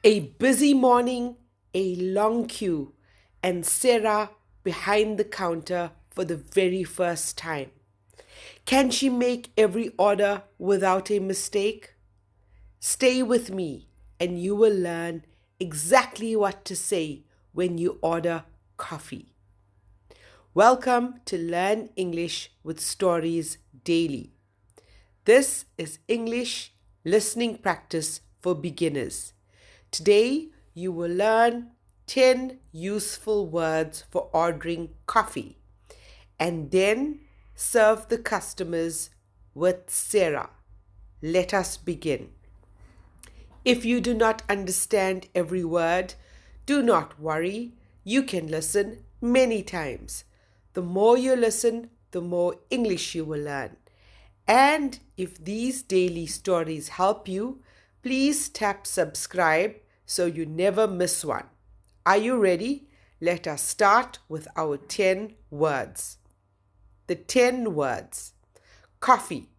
A busy morning, a long queue, and Sarah behind the counter for the very first time. Can she make every order without a mistake? Stay with me and you will learn exactly what to say when you order coffee. Welcome to Learn English with Stories Daily. This is English listening practice for beginners. Today, you will learn 10 useful words for ordering coffee and then serve the customers with Sarah. Let us begin. If you do not understand every word, do not worry. You can listen many times. The more you listen, the more English you will learn. And if these daily stories help you, please tap subscribe so you never miss one. Are you ready? Let us start with our 10 words. The 10 words. Coffee.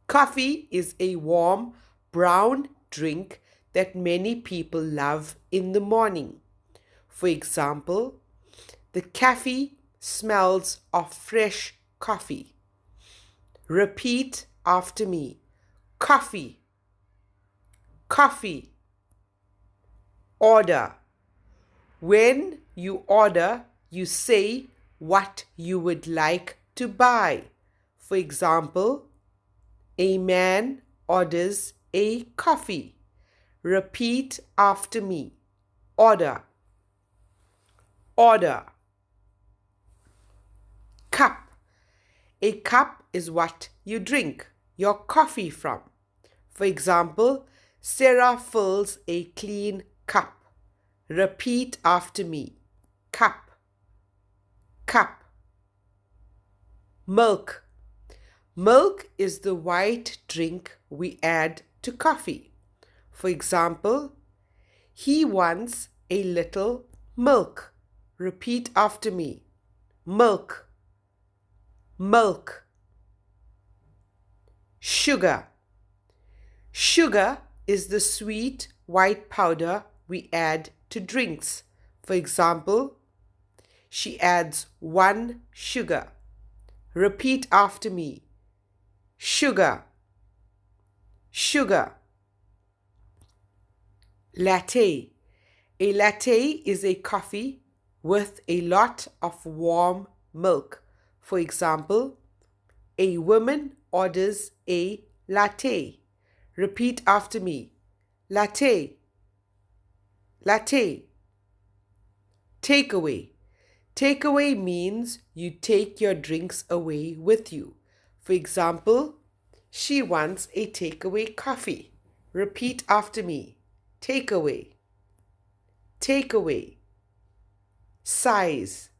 Coffee is a warm, brown drink that many people love in the morning. For example, the café smells of fresh coffee. Repeat after me. Coffee. Coffee. Order. When you order, you say what you would like to buy. For example, a man orders a coffee. Repeat after me. Order. Order. Cup. A cup is what you drink your coffee from. For example, Sarah fills a clean cup. Repeat after me. Cup. Cup. Milk. Milk is the white drink we add to coffee. For example, he wants a little milk. Repeat after me. Milk. Milk. Sugar. Sugar is the sweet white powder we add to drinks. For example, she adds 1 sugar. Repeat after me. Sugar. Sugar. Latte. A latte is a coffee with a lot of warm milk. For example, a woman orders a latte. Repeat after me. Latte. Latte. Takeaway. Takeaway means you take your drinks away with you. For example, she wants a takeaway coffee. Repeat after me. Takeaway. Takeaway. Size.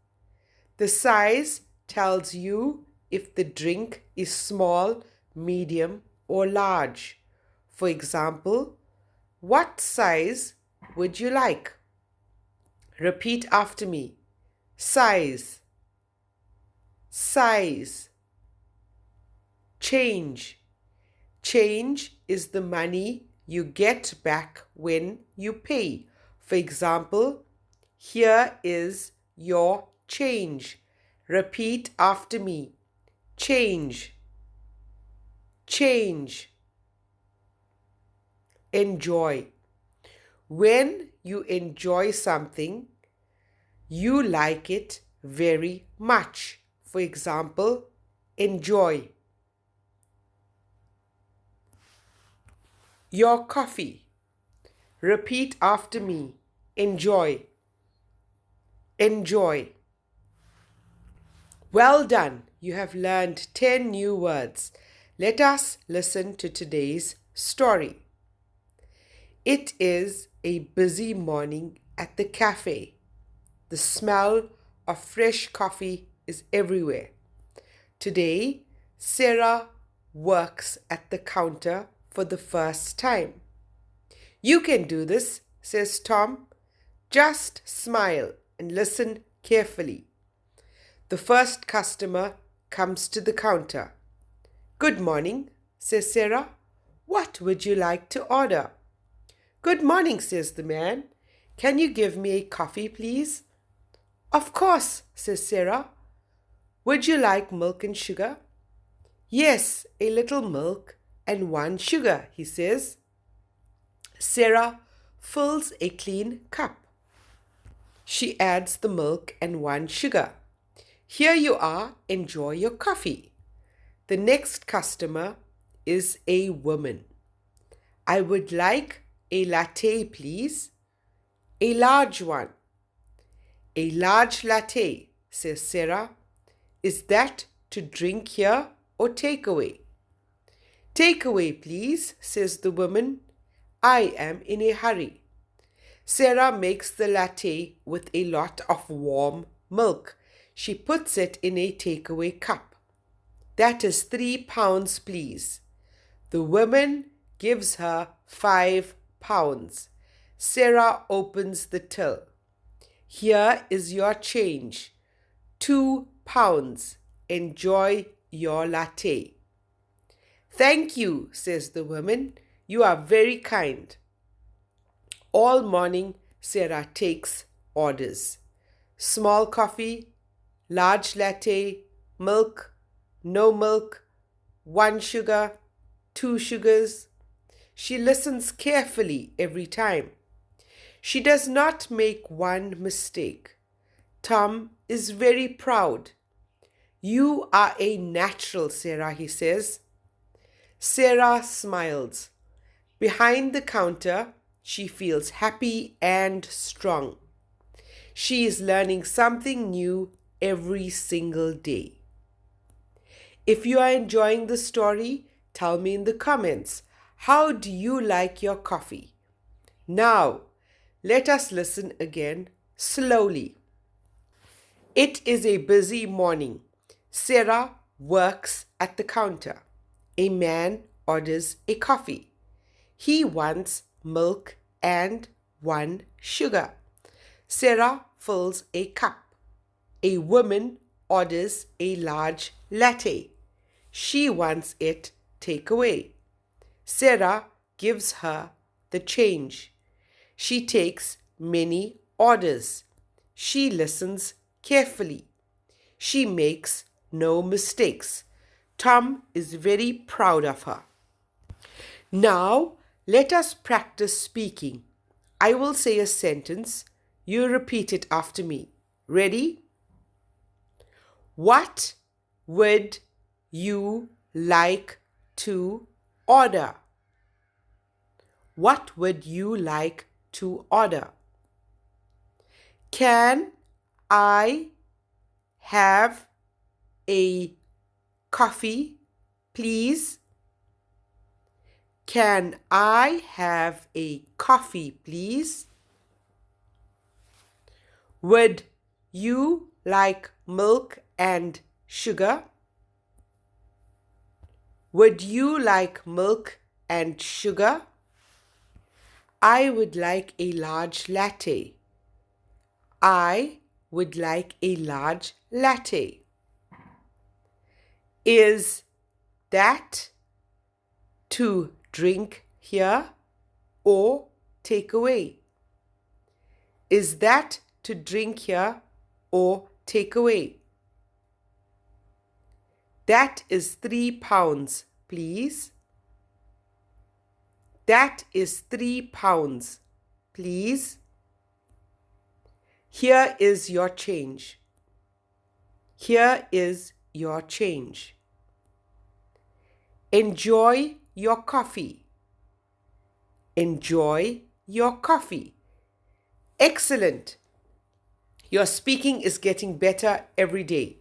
The size tells you if the drink is small, medium, or large. For example, what size would you like? Repeat after me. Size. Size. Change. Change is the money you get back when you pay. For example, here is your change. Repeat after me. Change. Change. Enjoy. When you enjoy something, you like it very much. For example, enjoy. Your coffee. Repeat after me. Enjoy. Enjoy. Well done. You have learned 10 new words. Let us listen to today's story. It is a busy morning at the cafe. The smell of fresh coffee is everywhere. Today, Sarah works at the counter for the first time. You can do this, says Tom. Just smile and listen carefully. The first customer comes to the counter. Good morning, says Sarah. What would you like to order? Good morning, says the man. Can you give me a coffee, please? Of course, says Sarah. Would you like milk and sugar? Yes, a little milk and one sugar, he says. Sarah fills a clean cup. She adds the milk and one sugar. Here you are, enjoy your coffee. The next customer is a woman. I would like a latte, please. A large one. A large latte, says Sarah. Is that to drink here or take away? Take away, please, says the woman. I am in a hurry. Sarah makes the latte with a lot of warm milk. She puts it in a takeaway cup. That is £3, please. The woman gives her £5. Sarah opens the till. Here is your change. £2. Enjoy your latte. Thank you, says the woman. You are very kind. All morning, Sarah takes orders. Small coffee, large latte, milk, no milk, 1 sugar, 2 sugars. She listens carefully every time. She does not make one mistake. Tom is very proud. You are a natural, Sarah, he says. Sarah smiles. Behind the counter, she feels happy and strong. She is learning something new every single day. If you are enjoying the story, tell me in the comments, how do you like your coffee? Now, let us listen again slowly. It is a busy morning. Sarah works at the counter. A man orders a coffee. He wants milk and 1 sugar. Sarah fills a cup. A woman orders a large latte. She wants it takeaway. Sarah gives her the change. She takes many orders. She listens carefully. She makes no mistakes. Tom is very proud of her. Now, let us practice speaking. I will say a sentence. You repeat it after me. Ready? What would you like to order? What would you like to order? Can I have a coffee, please? Can I have a coffee, please? Would you like milk and sugar? Would you like milk and sugar? I would like a large latte. I would like a large latte. Is that to drink here or take away? Is that to drink here or take away? That is £3, please. That is £3, please. Here is your change. Here is your change. Enjoy your coffee. Enjoy your coffee. Excellent. Your speaking is getting better every day.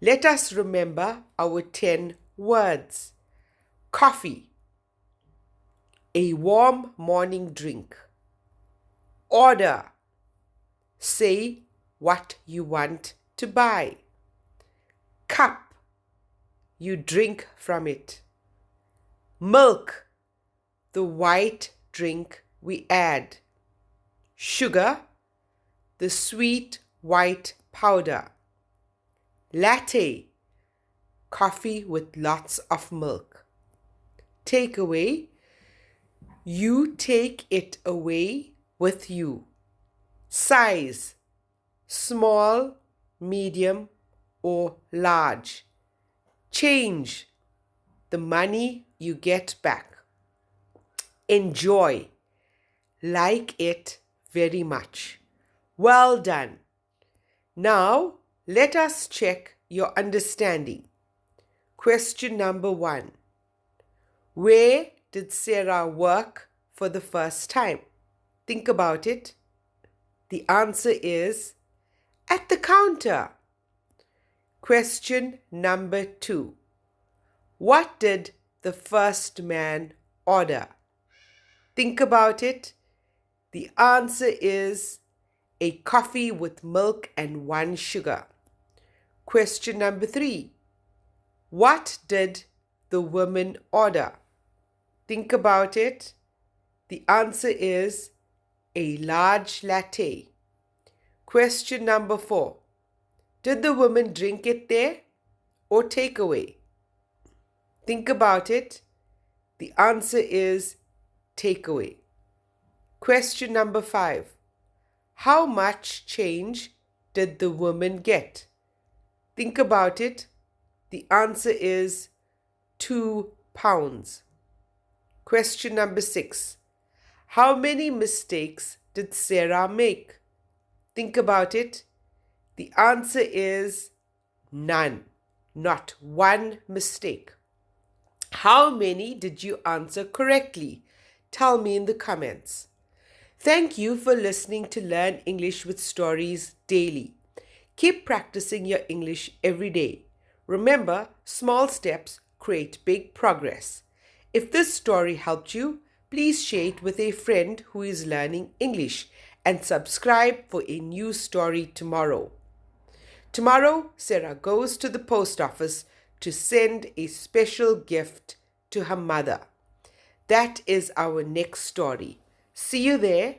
Let us remember our 10 words. Coffee. A warm morning drink. Order. Say what you want to buy. Cup. You drink from it. Milk. The white drink we add. Sugar. The sweet white powder. Latte. Coffee with lots of milk. Takeaway. You take it away with you. Size: small, medium, or large. Change: the money you get back. Enjoy: like it very much. Well done. Now, let us check your understanding. Question number 1. Where did Sarah work for the first time? Think about it. The answer is at the counter. Question number 2. What did the first man order? Think about it. The answer is a coffee with milk and 1 sugar. Question number 3. What did the woman order? Think about it. The answer is a large latte. Question number 4. Did the woman drink it there or take away? Think about it. The answer is takeaway. Question number 5. How much change did the woman get? Think about it. The answer is 2 pounds. Question number 6. How many mistakes did Sarah make? Think about it. The answer is none, not 1 mistake. How many did you answer correctly? Tell me in the comments. Thank you for listening to Learn English with Stories daily. Keep practicing your English every day. Remember, small steps create big progress. If this story helped you, please share it with a friend who is learning English and subscribe for a new story tomorrow. Tomorrow, Sarah goes to the post office to send a special gift to her mother. That is our next story. See you there.